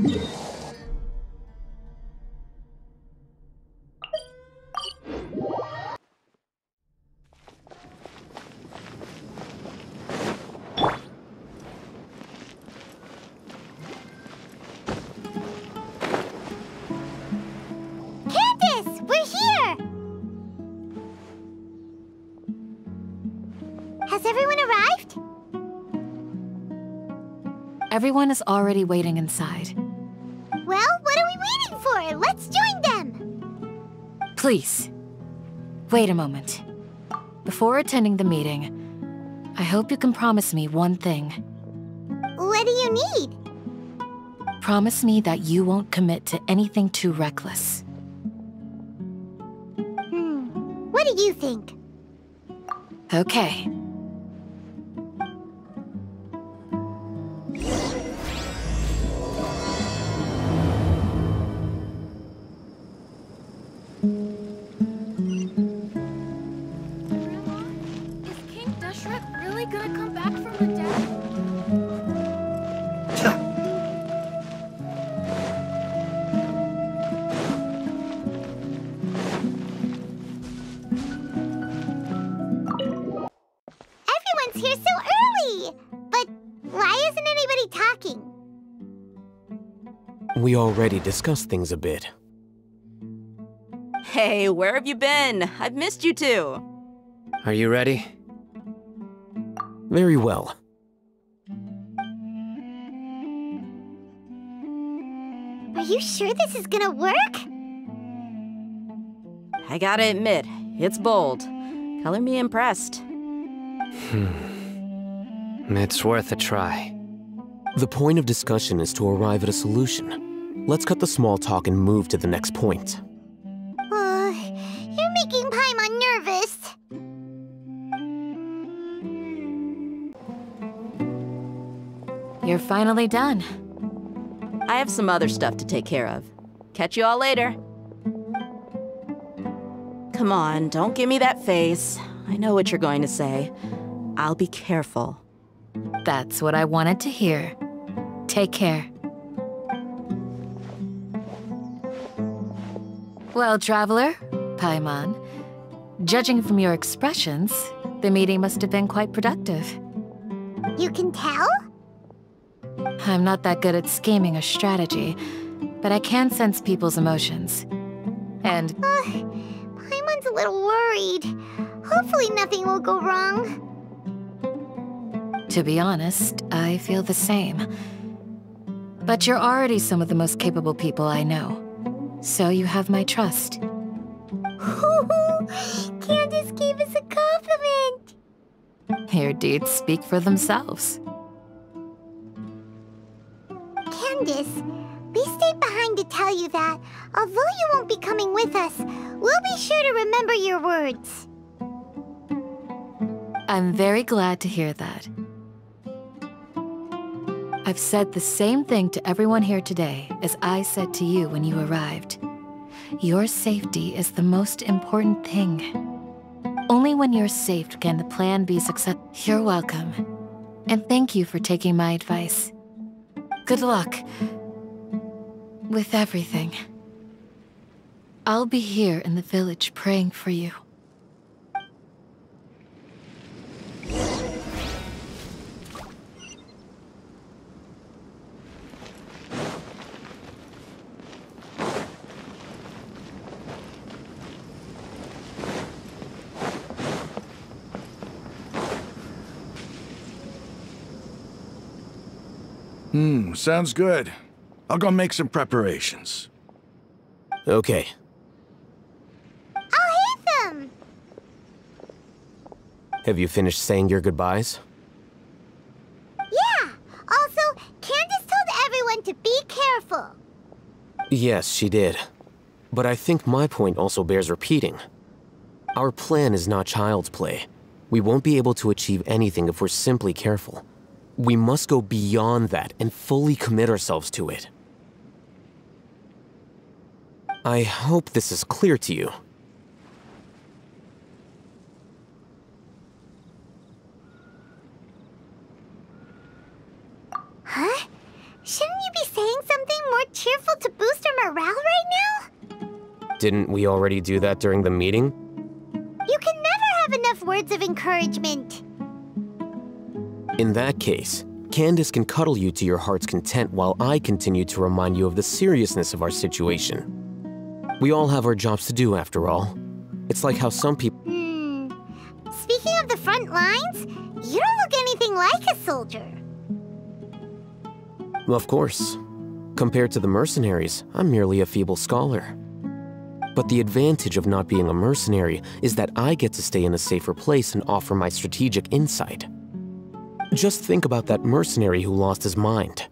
Candace, we're here! Has everyone arrived? Everyone is already waiting inside. Well, what are we waiting for? Let's join them! Please, wait a moment. Before attending the meeting, I hope you can promise me one thing. What do you need? Promise me that you won't commit to anything too reckless. What do you think? Okay. Gonna come back from the dead? Everyone's here so early! But why isn't anybody talking? We already discussed things a bit. Hey, where have you been? I've missed you too. Are you ready? Very well. Are you sure this is gonna work? I gotta admit, it's bold. Color me impressed. It's worth a try. The point of discussion is to arrive at a solution. Let's cut the small talk and move to the next point. You're making Paimon nervous. You're finally done. I have some other stuff to take care of. Catch you all later. Come on, don't give me that face. I know what you're going to say. I'll be careful. That's what I wanted to hear. Take care. Well, traveler, Paimon, judging from your expressions, the meeting must have been quite productive. You can tell? I'm not that good at scheming or strategy, but I can sense people's emotions. And Paimon's a little worried. Hopefully nothing will go wrong. to be honest, I feel the same. But you're already some of the most capable people I know, so you have my trust. Candace gave us a compliment! Your deeds speak for themselves. Candace, we stayed behind to tell you that, although you won't be coming with us, we'll be sure to remember your words. I'm very glad to hear that. I've said the same thing to everyone here today as I said to you when you arrived. Your safety is the most important thing. Only when you're safe can the plan be successful. You're welcome. And thank you for taking my advice. Good luck with everything. I'll be here in the village praying for you. Sounds good. I'll go make some preparations. Okay. I'll hit them! Have you finished saying your goodbyes? Yeah! Also, Candace told everyone to be careful. Yes, she did. But I think my point also bears repeating. Our plan is not child's play. We won't be able to achieve anything if we're simply careful. We must go beyond that and fully commit ourselves to it. I hope this is clear to you. Huh? Shouldn't you be saying something more cheerful to boost our morale right now? Didn't we already do that during the meeting? You can never have enough words of encouragement. In that case, Candace can cuddle you to your heart's content while I continue to remind you of the seriousness of our situation. We all have our jobs to do, after all. It's like how some people... Speaking of the front lines, you don't look anything like a soldier. Of course. Compared to the mercenaries, I'm merely a feeble scholar. But the advantage of not being a mercenary is that I get to stay in a safer place and offer my strategic insight. Just think about that mercenary who lost his mind.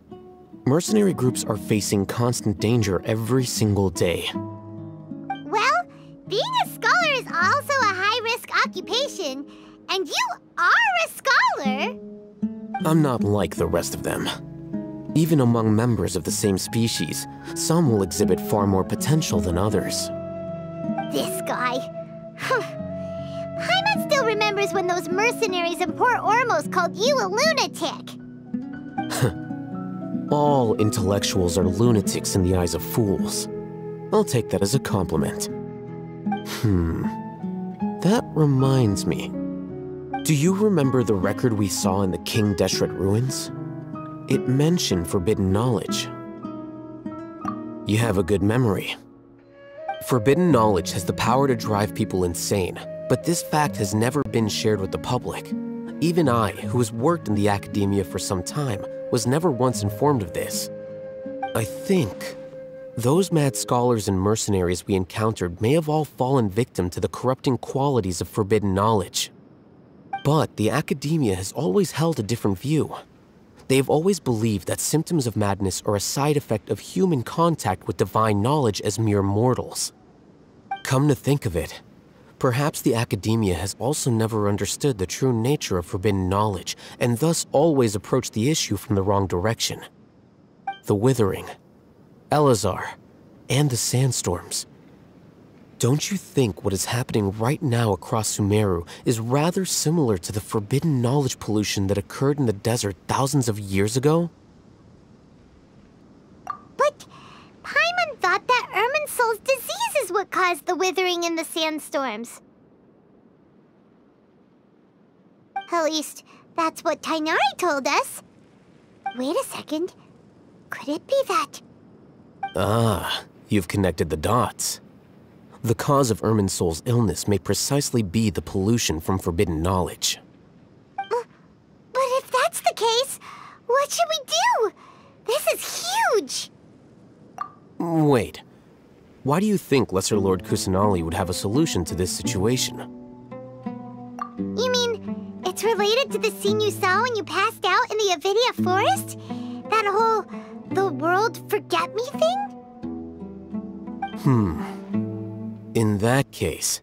Mercenary groups are facing constant danger every single day. Well, being a scholar is also a high-risk occupation, and you are a scholar. I'm not like the rest of them. Even among members of the same species, some will exhibit far more potential than others. This guy. Paimon still remembers when those mercenaries in Port Ormos called you a lunatic. All intellectuals are lunatics in the eyes of fools. I'll take that as a compliment. That reminds me. Do you remember the record we saw in the King Deshret ruins? It mentioned forbidden knowledge. You have a good memory. Forbidden knowledge has the power to drive people insane, but this fact has never been shared with the public. Even I, who has worked in the academia for some time, was never once informed of this. I think those mad scholars and mercenaries we encountered may have all fallen victim to the corrupting qualities of forbidden knowledge. But the academia has always held a different view. They have always believed that symptoms of madness are a side effect of human contact with divine knowledge as mere mortals. Come to think of it, perhaps the academia has also never understood the true nature of forbidden knowledge, and thus always approached the issue from the wrong direction. The Withering, Elazar, and the Sandstorms. Don't you think what is happening right now across Sumeru is rather similar to the forbidden knowledge pollution that occurred in the desert thousands of years ago? But Paimon thought that Irminsul's disease is what caused the withering and the sandstorms. At least, that's what Tainari told us. Wait a second. Could it be that... Ah, you've connected the dots. The cause of Irminsul's illness may precisely be the pollution from forbidden knowledge. But if that's the case, what should we do? This is huge! Wait. Why do you think Lesser Lord Kusanali would have a solution to this situation? You mean, it's related to the scene you saw when you passed out in the Avidia Forest? That whole, the world forget me thing? In that case,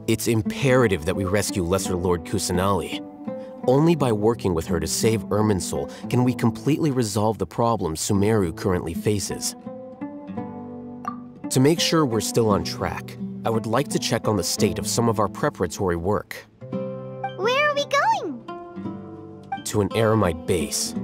it's imperative that we rescue Lesser Lord Kusanali. Only by working with her to save Irminsul can we completely resolve the problems Sumeru currently faces. To make sure we're still on track, I would like to check on the state of some of our preparatory work. Where are we going? To an Eremite base.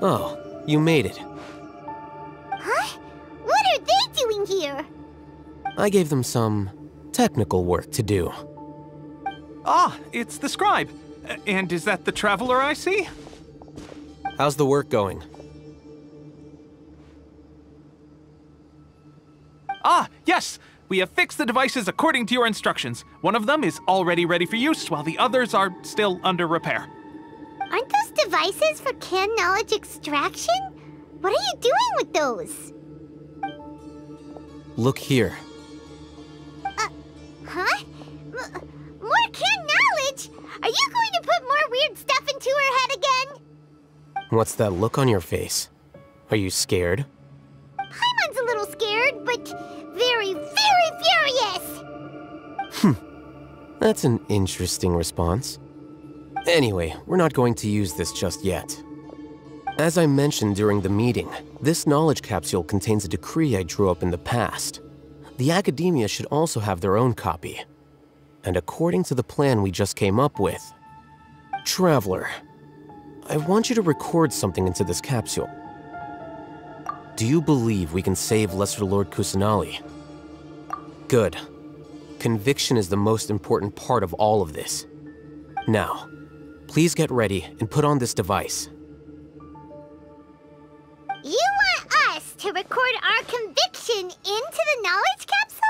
Oh, you made it. Huh? What are they doing here? I gave them some technical work to do. Ah, it's the scribe. And is that the traveler I see? How's the work going? Ah, yes! We have fixed the devices according to your instructions. One of them is already ready for use, while the others are still under repair. Aren't those devices for canned knowledge extraction? What are you doing with those? Look here. Huh? More canned knowledge? Are you What's that look on your face? Are you scared? Paimon's a little scared, but very, very furious! That's an interesting response. Anyway, we're not going to use this just yet. As I mentioned during the meeting, this knowledge capsule contains a decree I drew up in the past. The academia should also have their own copy. And according to the plan we just came up with... Traveler, I want you to record something into this capsule. Do you believe we can save Lesser Lord Kusanali? Good. Conviction is the most important part of all of this. Now, please get ready and put on this device. You want us to record our conviction into the knowledge capsule?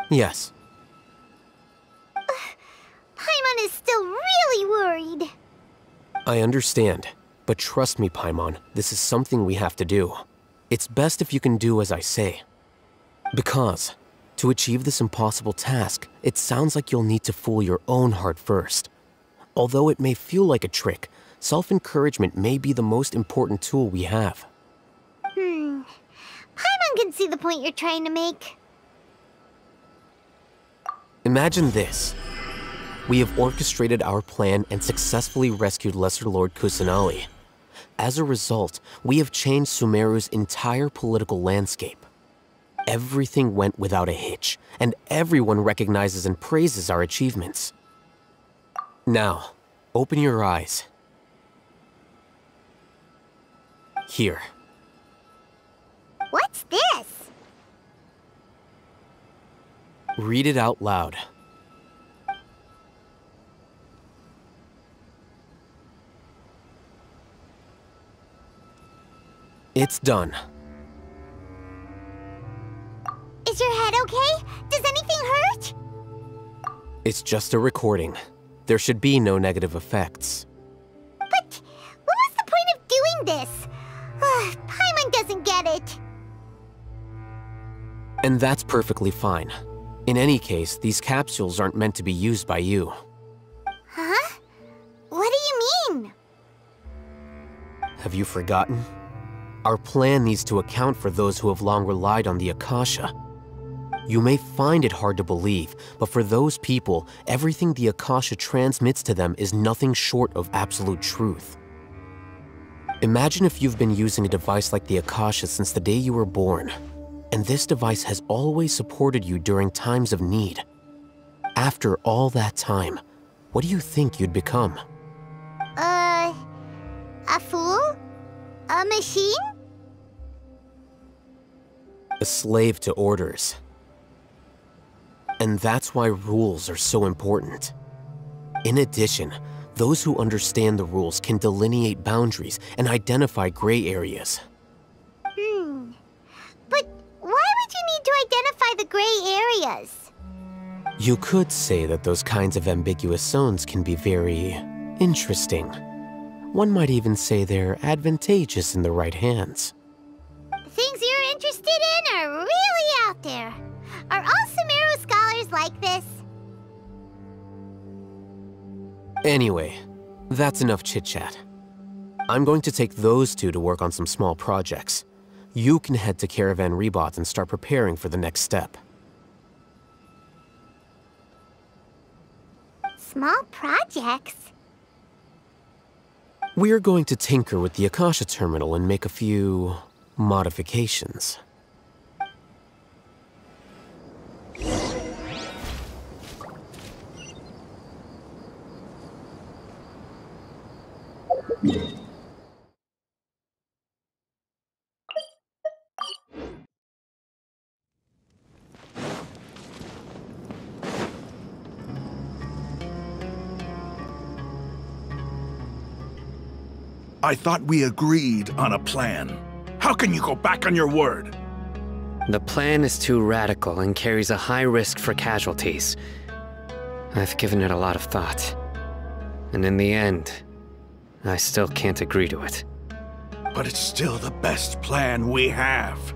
Yes. Paimon is still really worried. I understand, but trust me, Paimon, this is something we have to do. It's best if you can do as I say. Because, to achieve this impossible task, it sounds like you'll need to fool your own heart first. Although it may feel like a trick, self-encouragement may be the most important tool we have. Paimon can see the point you're trying to make. Imagine this. We have orchestrated our plan and successfully rescued Lesser Lord Kusanali. As a result, we have changed Sumeru's entire political landscape. Everything went without a hitch, and everyone recognizes and praises our achievements. Now, open your eyes. Here. What's this? Read it out loud. It's done. Is your head okay? Does anything hurt? It's just a recording. There should be no negative effects. But what was the point of doing this? Paimon doesn't get it. And that's perfectly fine. In any case, these capsules aren't meant to be used by you. Huh? What do you mean? Have you forgotten? Our plan needs to account for those who have long relied on the Akasha. You may find it hard to believe, but for those people, everything the Akasha transmits to them is nothing short of absolute truth. Imagine if you've been using a device like the Akasha since the day you were born, and this device has always supported you during times of need. After all that time, what do you think you'd become? A fool? A machine? A slave to orders. And that's why rules are so important. In addition, those who understand the rules can delineate boundaries and identify gray areas. But why would you need to identify the gray areas? You could say that those kinds of ambiguous zones can be very interesting. One might even say they're advantageous in the right hands. Things you're interested in are really out there. Are all Sumeru scholars like this? Anyway, that's enough chit-chat. I'm going to take those two to work on some small projects. You can head to Caravan Ribat and start preparing for the next step. Small projects? We're going to tinker with the Akasha terminal and make a few modifications. I thought we agreed on a plan. How can you go back on your word? The plan is too radical and carries a high risk for casualties. I've given it a lot of thought. And in the end, I still can't agree to it. But it's still the best plan we have.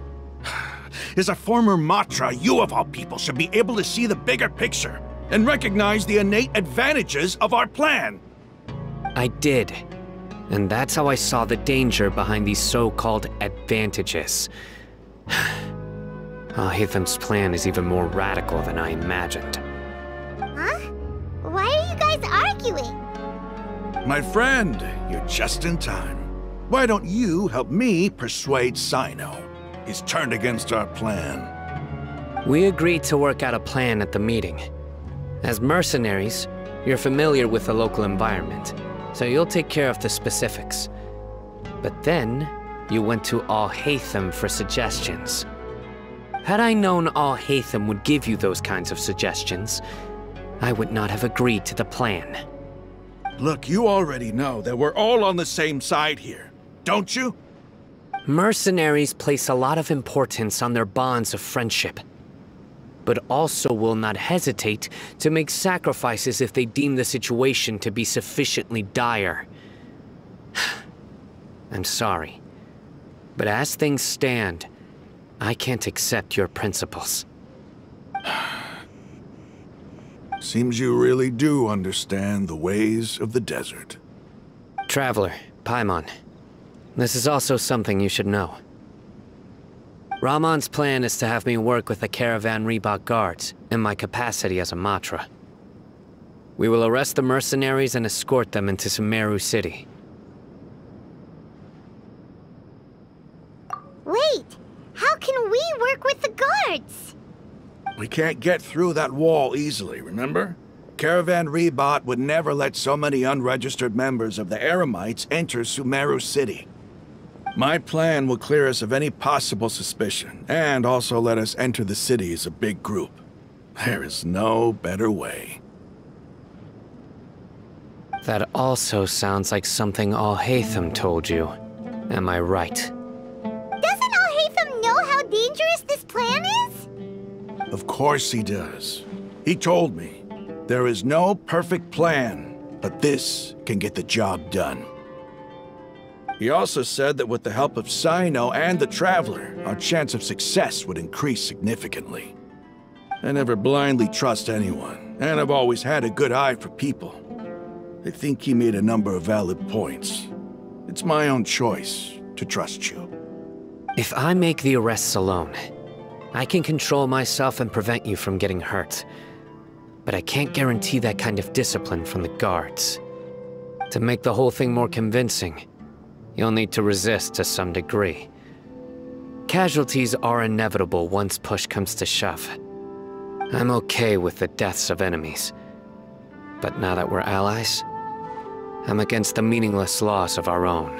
As a former Matra, you of all people should be able to see the bigger picture. and recognize the innate advantages of our plan. I did. And that's how I saw the danger behind these so-called advantages. Al-Haytham's plan is even more radical than I imagined. Huh? Why are you guys arguing? My friend, you're just in time. Why don't you help me persuade Sino? He's turned against our plan. We agreed to work out a plan at the meeting. As mercenaries, you're familiar with the local environment, so you'll take care of the specifics. But then, you went to Al-Haytham for suggestions. Had I known Al-Haytham would give you those kinds of suggestions, I would not have agreed to the plan. Look, you already know that we're all on the same side here, don't you? Mercenaries place a lot of importance on their bonds of friendship, but also will not hesitate to make sacrifices if they deem the situation to be sufficiently dire. I'm sorry, but as things stand, I can't accept your principles. Seems you really do understand the ways of the desert. Traveler, Paimon, this is also something you should know. Rahman's plan is to have me work with the Caravan Ribat guards in my capacity as a Matra. We will arrest the mercenaries and escort them into Sumeru City. Wait, how can we work with the guards? We can't get through that wall easily, remember? Caravan Ribat would never let so many unregistered members of the Eremites enter Sumeru City. My plan will clear us of any possible suspicion, and also let us enter the city as a big group. There is no better way. That also sounds like something Al-Haytham told you. Am I right? Doesn't Al-Haytham know how dangerous this plan is? Of course he does. He told me, there is no perfect plan, but this can get the job done. He also said that with the help of Sino and the Traveler, our chance of success would increase significantly. I never blindly trust anyone, and I've always had a good eye for people. I think he made a number of valid points. It's my own choice to trust you. If I make the arrests alone, I can control myself and prevent you from getting hurt. But I can't guarantee that kind of discipline from the guards. To make the whole thing more convincing, you'll need to resist to some degree. Casualties are inevitable once push comes to shove. I'm okay with the deaths of enemies. But now that we're allies, I'm against the meaningless loss of our own.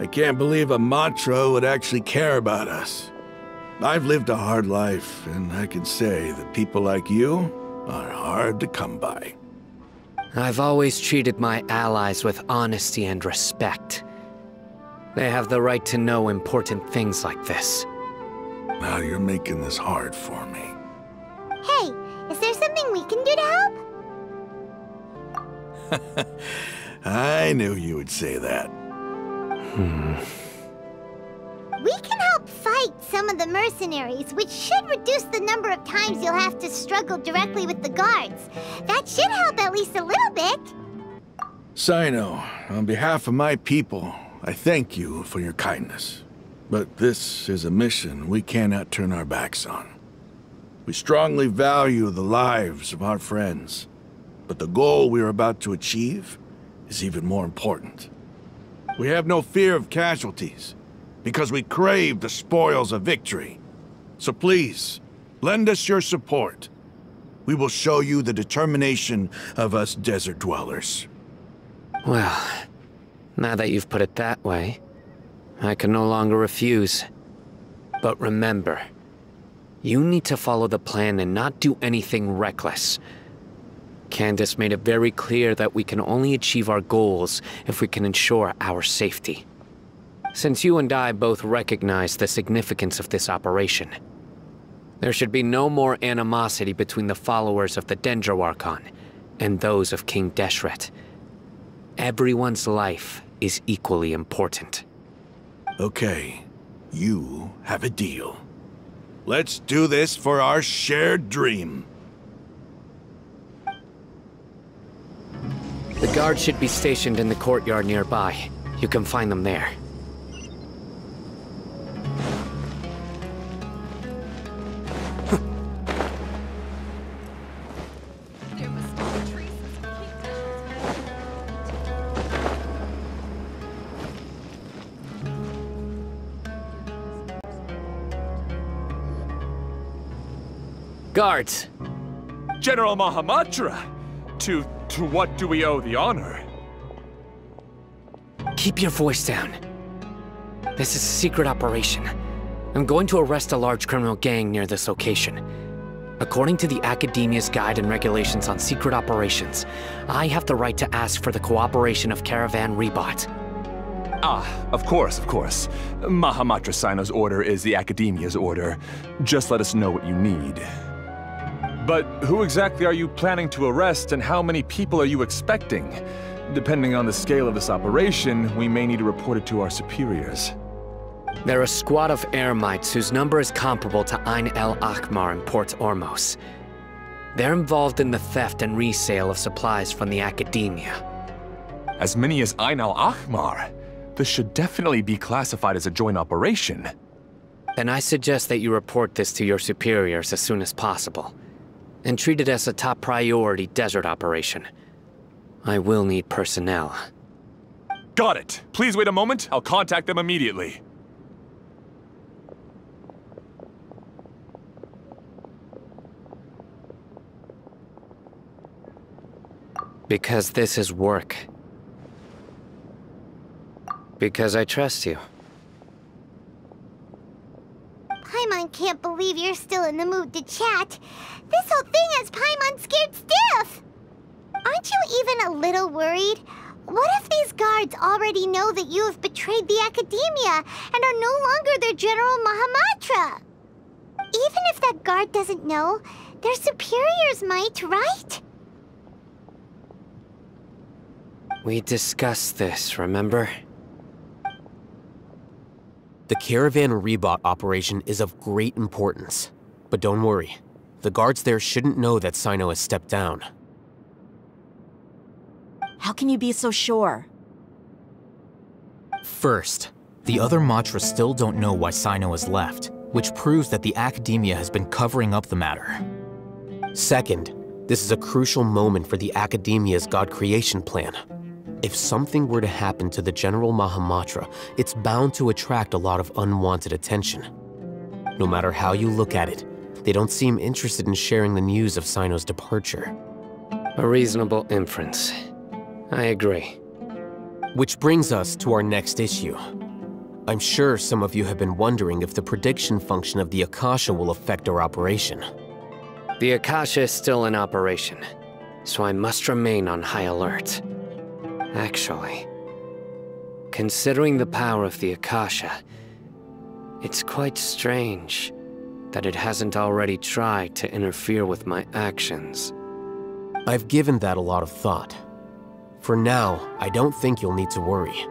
I can't believe a Matra would actually care about us. I've lived a hard life, and I can say that people like you are hard to come by. I've always treated my allies with honesty and respect. They have the right to know important things like this. Now you're making this hard for me. Hey, is there something we can do to help? I knew you would say that. We can help fight some of the mercenaries, which should reduce the number of times you'll have to struggle directly with the guards. That should help at least a little bit. Sino, on behalf of my people, I thank you for your kindness. But this is a mission we cannot turn our backs on. We strongly value the lives of our friends, but the goal we are about to achieve is even more important. We have no fear of casualties, because we crave the spoils of victory. So please, lend us your support. We will show you the determination of us desert dwellers. Well, now that you've put it that way, I can no longer refuse. But remember, you need to follow the plan and not do anything reckless. Candace made it very clear that we can only achieve our goals if we can ensure our safety. Since you and I both recognize the significance of this operation, there should be no more animosity between the followers of the Dendro Archon and those of King Deshret. Everyone's life is equally important. Okay, you have a deal. Let's do this for our shared dream. The guards should be stationed in the courtyard nearby. You can find them there. Guards! General Mahamatra! To what do we owe the honor? Keep your voice down. This is a secret operation. I'm going to arrest a large criminal gang near this location. According to the Academia's Guide and Regulations on Secret Operations, I have the right to ask for the cooperation of Caravan Ribat. Ah, of course. Mahamatra Sino's order is the Academia's order. Just let us know what you need. But who exactly are you planning to arrest, and how many people are you expecting? Depending on the scale of this operation, we may need to report it to our superiors. They're a squad of Eremites whose number is comparable to Ain el Akhmar in Port Ormos. They're involved in the theft and resale of supplies from the Academia. As many as Ain el Akhmar? This should definitely be classified as a joint operation. Then I suggest that you report this to your superiors as soon as possible, and treat it as a top priority desert operation. I will need personnel. Got it. Please wait a moment. I'll contact them immediately. Because this is work. Because I trust you. Paimon can't believe you're still in the mood to chat. This whole thing has Paimon scared stiff! Aren't you even a little worried? What if these guards already know that you have betrayed the Academia and are no longer their General Mahamatra? Even if that guard doesn't know, their superiors might, right? We discussed this, remember? The Caravan Ribat operation is of great importance. But don't worry, the guards there shouldn't know that Sino has stepped down. How can you be so sure? First, the other Matras still don't know why Sino has left, which proves that the Academia has been covering up the matter. Second, this is a crucial moment for the Academia's God creation plan. If something were to happen to the General Mahamatra, it's bound to attract a lot of unwanted attention. No matter how you look at it, they don't seem interested in sharing the news of Sino's departure. A reasonable inference. I agree. Which brings us to our next issue. I'm sure some of you have been wondering if the prediction function of the Akasha will affect our operation. The Akasha is still in operation, so I must remain on high alert. Actually, considering the power of the Akasha, it's quite strange that it hasn't already tried to interfere with my actions. I've given that a lot of thought. For now, I don't think you'll need to worry.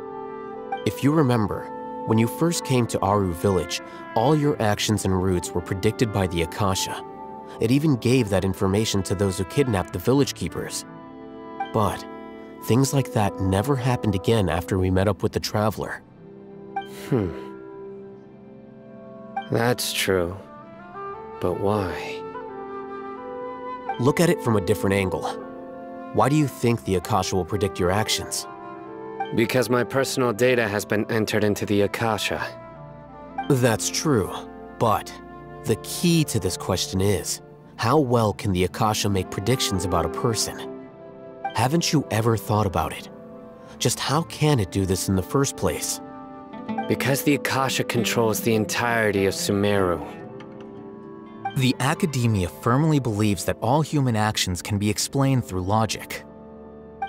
If you remember, when you first came to Aru Village, all your actions and routes were predicted by the Akasha. It even gave that information to those who kidnapped the village keepers. But things like that never happened again after we met up with the Traveler. That's true. But why? Look at it from a different angle. Why do you think the Akasha will predict your actions? Because my personal data has been entered into the Akasha. That's true, but the key to this question is, how well can the Akasha make predictions about a person? Haven't you ever thought about it? Just how can it do this in the first place? Because the Akasha controls the entirety of Sumeru. The Academia firmly believes that all human actions can be explained through logic.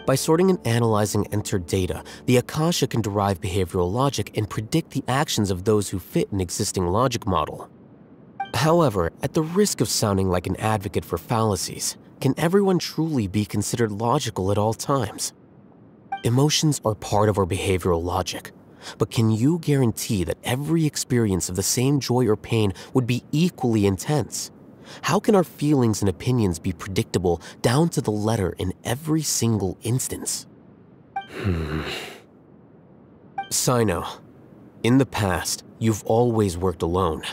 By sorting and analyzing entered data, the Akasha can derive behavioral logic and predict the actions of those who fit an existing logic model. However, at the risk of sounding like an advocate for fallacies, can everyone truly be considered logical at all times? Emotions are part of our behavioral logic, but can you guarantee that every experience of the same joy or pain would be equally intense? How can our feelings and opinions be predictable down to the letter in every single instance? Sino, in the past, you've always worked alone.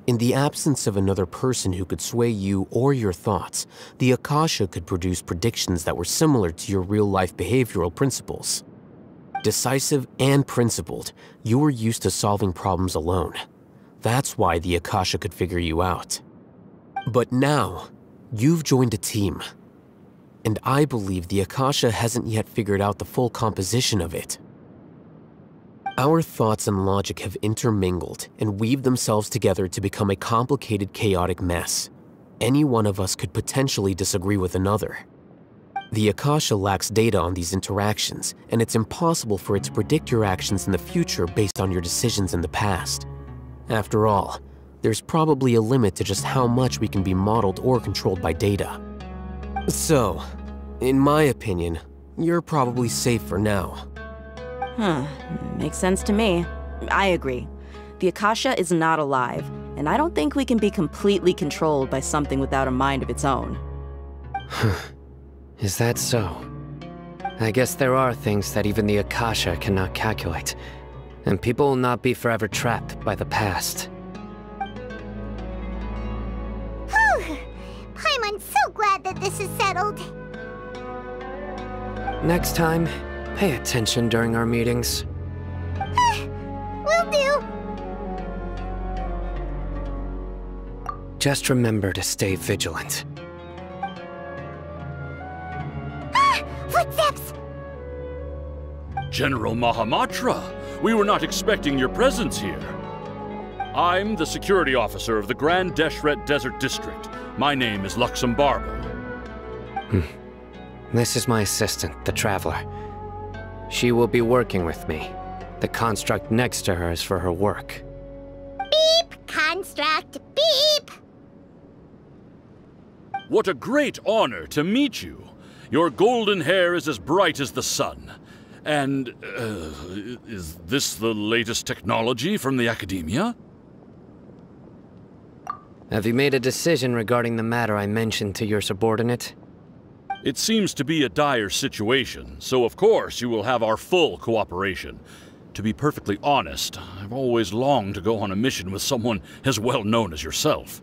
In the absence of another person who could sway you or your thoughts, the Akasha could produce predictions that were similar to your real-life behavioral principles. Decisive and principled, you were used to solving problems alone. That's why the Akasha could figure you out. But now, you've joined a team. And I believe the Akasha hasn't yet figured out the full composition of it. Our thoughts and logic have intermingled and weaved themselves together to become a complicated, chaotic mess. Any one of us could potentially disagree with another. The Akasha lacks data on these interactions, and it's impossible for it to predict your actions in the future based on your decisions in the past. After all, there's probably a limit to just how much we can be modeled or controlled by data. So, in my opinion, you're probably safe for now. Makes sense to me. I agree. The Akasha is not alive, and I don't think we can be completely controlled by something without a mind of its own. Is that so? I guess there are things that even the Akasha cannot calculate, and people will not be forever trapped by the past. Whew! Paimon's so glad that this is settled. Next time, pay attention during our meetings. Will do. Just remember to stay vigilant. Footsteps! General Mahamatra, we were not expecting your presence here. I'm the security officer of the Grand Deshret Desert District. My name is Luxembarbo. This is my assistant, the Traveler. She will be working with me. The construct next to her is for her work. Beep! Construct, beep! What a great honor to meet you. Your golden hair is as bright as the sun. And, is this the latest technology from the Academia? Have you made a decision regarding the matter I mentioned to your subordinate? It seems to be a dire situation, so of course you will have our full cooperation. To be perfectly honest, I've always longed to go on a mission with someone as well known as yourself.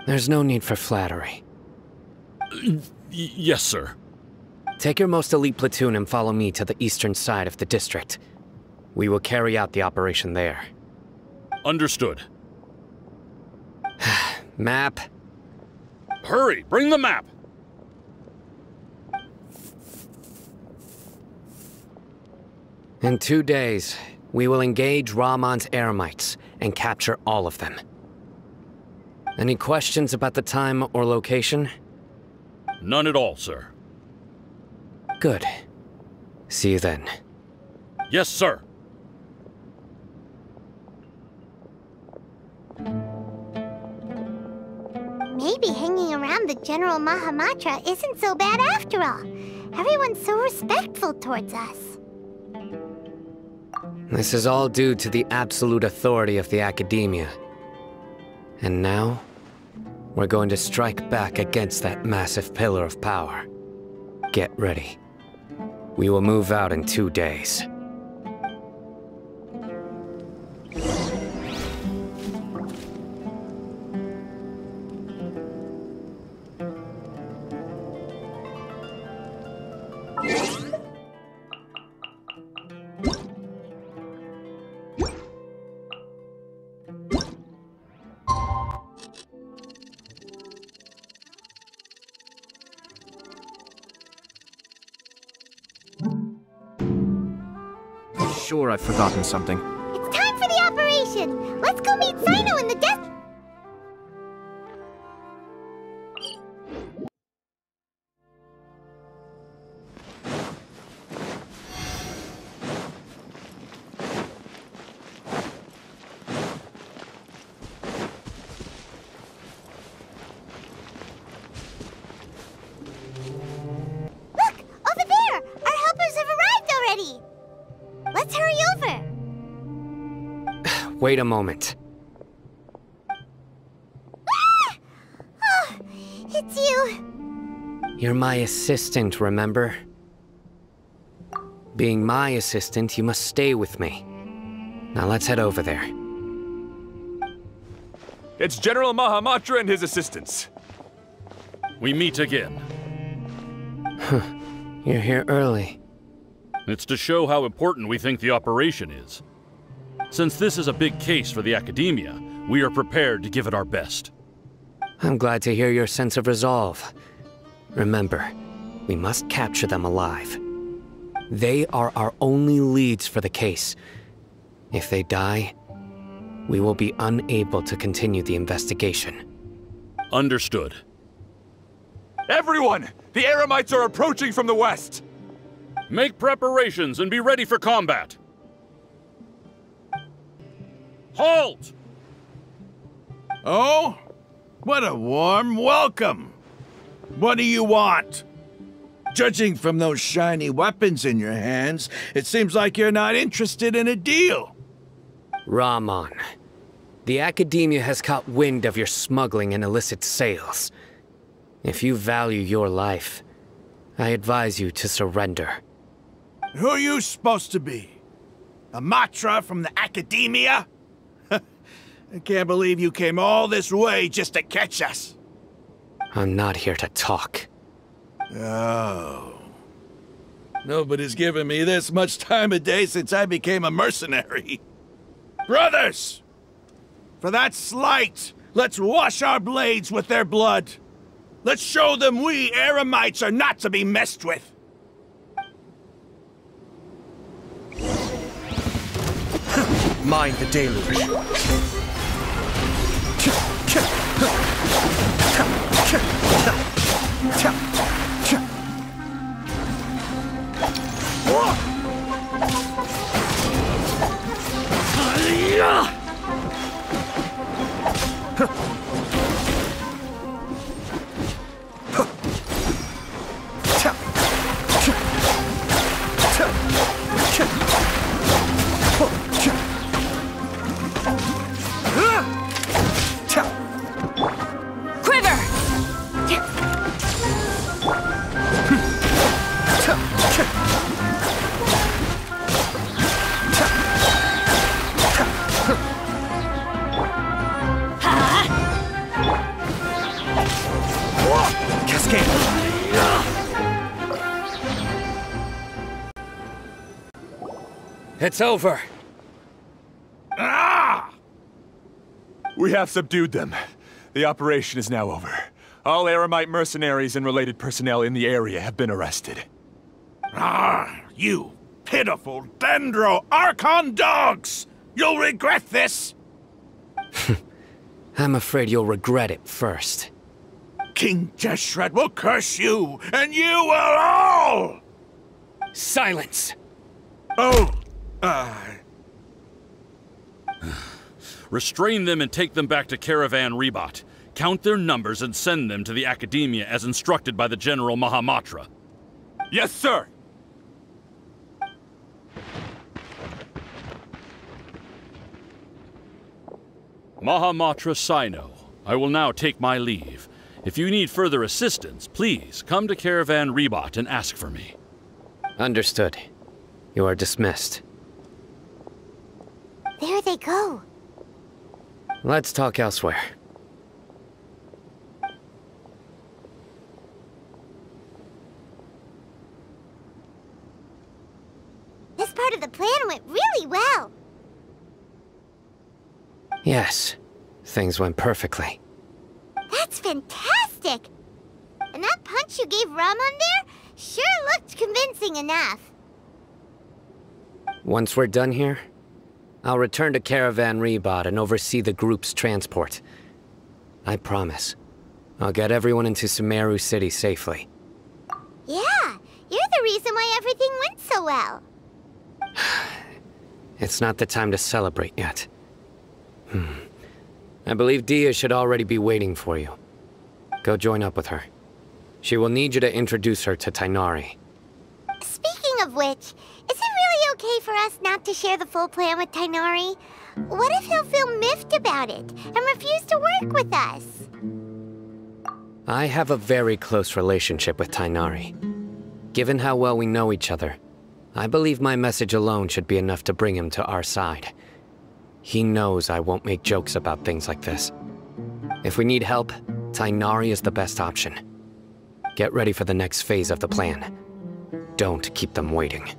There's no need for flattery. Yes, sir. Take your most elite platoon and follow me to the eastern side of the district. We will carry out the operation there. Understood. Map. Hurry, bring the map! In 2 days, we will engage Rahman's Eremites and capture all of them. Any questions about the time or location? None at all, sir. Good. See you then. Yes, sir. Maybe hanging around the General Mahamatra isn't so bad after all. Everyone's so respectful towards us. This is all due to the absolute authority of the Academia. And now, we're going to strike back against that massive pillar of power. Get ready. We will move out in 2 days. Sure, I've forgotten something. It's time for the operation! Let's go meet Sino in the desk. Look! Over there! Our helpers have arrived already! Let's hurry over! wait a moment. Ah! Oh, it's you. You're my assistant, remember? Being my assistant, you must stay with me. Now let's head over there. It's General Mahamatra and his assistants. We meet again. You're here early. It's to show how important we think the operation is. Since this is a big case for the Academia, we are prepared to give it our best. I'm glad to hear your sense of resolve. Remember, we must capture them alive. They are our only leads for the case. If they die, we will be unable to continue the investigation. Understood. Everyone! The Eremites are approaching from the west! Make preparations and be ready for combat! Halt! Oh? What a warm welcome! What do you want? Judging from those shiny weapons in your hands, it seems like you're not interested in a deal. Rahman, the Academia has caught wind of your smuggling and illicit sales. If you value your life, I advise you to surrender. Who are you supposed to be? A Matra from the Academia? I can't believe you came all this way just to catch us. I'm not here to talk. Oh. Nobody's given me this much time of day since I became a mercenary. Brothers! For that slight, let's wash our blades with their blood. Let's show them we Eremites are not to be messed with. Mind the deluge. It's over. Ah! We have subdued them. The operation is now over. All Eremite mercenaries and related personnel in the area have been arrested. Ah, you pitiful Dendro Archon dogs! You'll regret this! I'm afraid you'll regret it first. King Jeshret will curse you, and you will all! Silence! Oh, Restrain them and take them back to Caravan Ribat. Count their numbers and send them to the Academia as instructed by the General Mahamatra. Yes, sir! Mahamatra Sino, I will now take my leave. If you need further assistance, please come to Caravan Ribat and ask for me. Understood. You are dismissed. There they go. Let's talk elsewhere. This part of the plan went really well. Yes, things went perfectly. That's fantastic! And that punch you gave Rahman there sure looked convincing enough. Once we're done here, I'll return to Caravan Ribat and oversee the group's transport. I promise. I'll get everyone into Sumeru City safely. Yeah, you're the reason why everything went so well. It's not the time to celebrate yet. I believe Dia should already be waiting for you. Go join up with her. She will need you to introduce her to Tainari. Speaking of which, is it really okay for us not to share the full plan with Tainari? What if he'll feel miffed about it and refuse to work with us? I have a very close relationship with Tighnari. Given how well we know each other, I believe my message alone should be enough to bring him to our side. He knows I won't make jokes about things like this. If we need help, Tighnari is the best option. Get ready for the next phase of the plan. Don't keep them waiting.